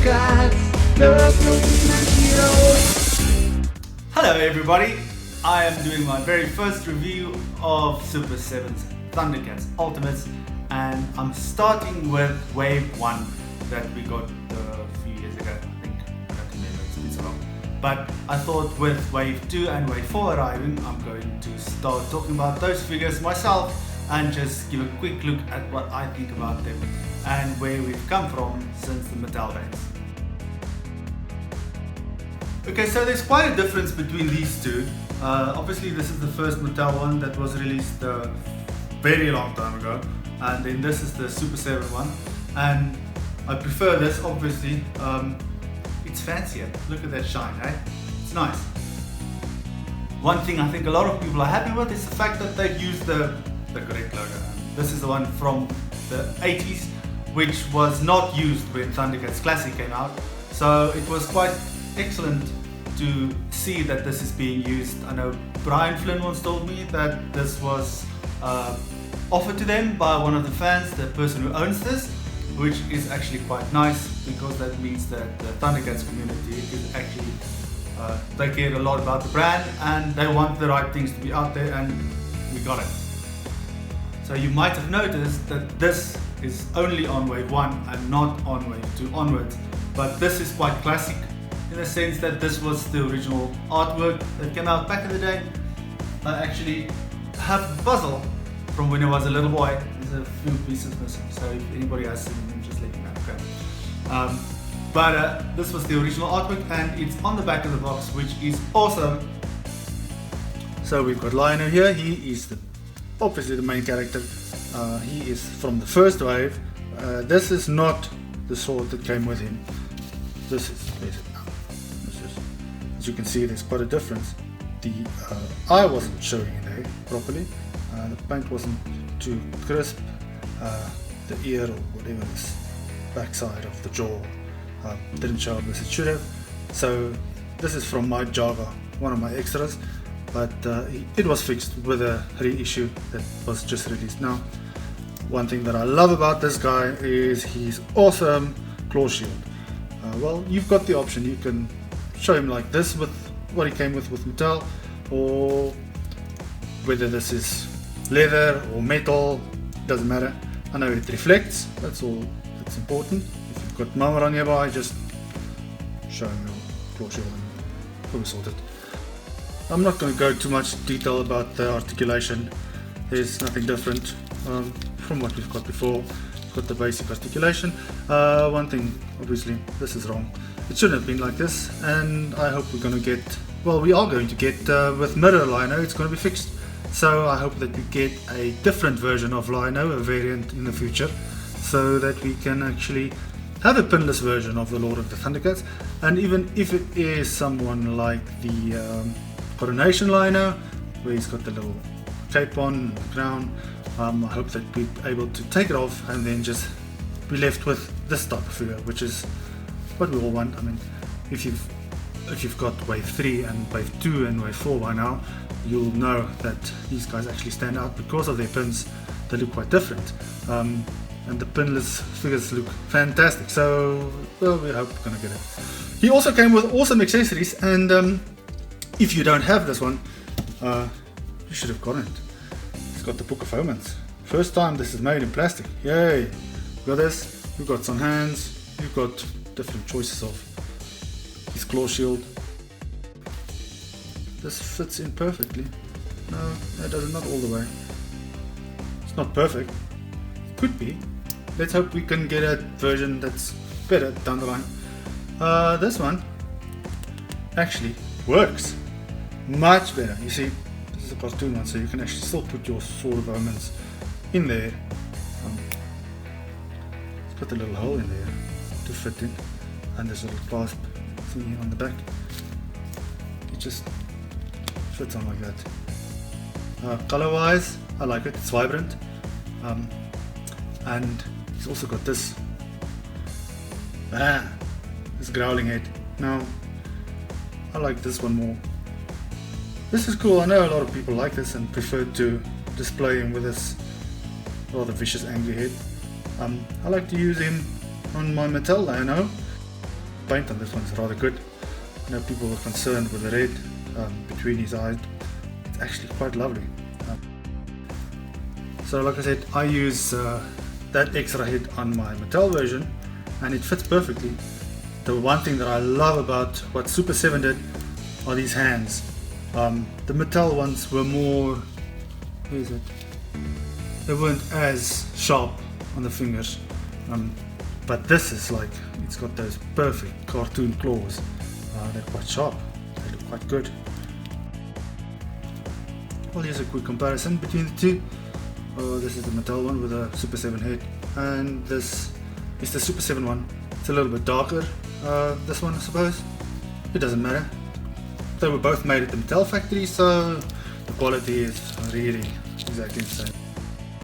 ThunderCats, the ultimate heroes. Hello everybody, I am doing my very first review of Super7's ThunderCats Ultimates, and I'm starting with Wave 1 that we got a few years ago, I think. I don't remember, it's been so long. But I thought with Wave 2 and Wave 4 arriving, I'm going to start talking about those figures myself and just give a quick look at what I think about them and where we've come from since the Mattel days. Okay, so there's quite a difference between these two. Obviously this is the first Mattel one that was released a very long time ago, and then this is the Super7 one, and I prefer this obviously. It's fancier, look at that shine, eh? It's nice. One thing I think a lot of people are happy with is the fact that they've used the correct logo. This is the one from the 80s, which was not used when ThunderCats Classic came out, so it was quite excellent to see that this is being used. I know Brian Flynn once told me that this was offered to them by one of the fans, the person who owns this, which is actually quite nice because that means that the ThunderCats community is actually they care a lot about the brand and they want the right things to be out there, and we got it. So you might have noticed that this is only on Wave 1 and not on Wave 2 onwards, but this is quite classic in the sense that this was the original artwork that came out back in the day. I actually have the puzzle from when I was a little boy. There's a few pieces missing, so if anybody has them, just let me know. Okay. But this was the original artwork and it's on the back of the box, which is awesome. So we've got Lionel here. He is obviously the main character. He is from the first wave. This is not the sword that came with him. This is basic now. As you can see, there's quite a difference. The eye wasn't showing in there properly. The paint wasn't too crisp. The ear or whatever this backside of the jaw didn't show up as it should have. So this is from my Java, one of my extras, but it was fixed with a reissue that was just released now. One thing that I love about this guy is his awesome claw shield. Well, you've got the option. You can show him like this with what he came with Mattel, or whether this is leather or metal, doesn't matter. I know it reflects, that's all that's important. If you've got Mama nearby, just show him your claw shield and we'll sort it. I'm not going to go too much detail about the articulation. There's nothing different from what we've got before. We've got the basic articulation. One thing, obviously, this is wrong. It shouldn't have been like this, and I hope we're going to get, well, we are going to get with mirror Lino, it's going to be fixed. So I hope that we get a different version of Lino, a variant in the future, so that we can actually have a pinless version of the Lord of the ThunderCats. And even if it is someone like the Coronation Lino, where he's got the little cape on and the crown, I hope that we're able to take it off and then just be left with this type of figure, which is what we all want. I mean, if you've got Wave 3 and Wave 2 and Wave 4 by now, you'll know that these guys actually stand out because of their pins. They look quite different, and the pinless figures look fantastic. So, well, we hope we're gonna get it. He also came with awesome accessories, and if you don't have this one, you should have gotten it. It's got the Book of Omens. First time this is made in plastic. Yay! We've got this. We've got some hands. We've got different choices of his claw shield. This fits in perfectly. No, that doesn't, not all the way. It's not perfect. Could be. Let's hope we can get a version that's better down the line. This one actually works much better. You see, this is a cartoon one, so you can actually still put your Sword of Omens in there. It's got a little hole in there to fit in, and this little clasp thingy on the back. It just fits on like that. Color wise, I like it, it's vibrant, and it's also got this growling head. Now I like this one more. This is cool. I know a lot of people like this and prefer to display him with this rather vicious angry head. I like to use him on my Mattel Lino. paint on this one is rather good. I know people were concerned with the red between his eyes. It's actually quite lovely. So like I said, I use that extra head on my Mattel version and it fits perfectly. The one thing that I love about what Super7 did are these hands. The Mattel ones were more, where is it? They weren't as sharp on the fingers. But this is like, it's got those perfect cartoon claws. They're quite sharp, they look quite good. Well, here's a quick comparison between the two. This is the Mattel one with a Super7 head, and this is the Super7 one. It's a little bit darker, this one I suppose. It doesn't matter. They were both made at the Mattel factory, so the quality is really exactly the same.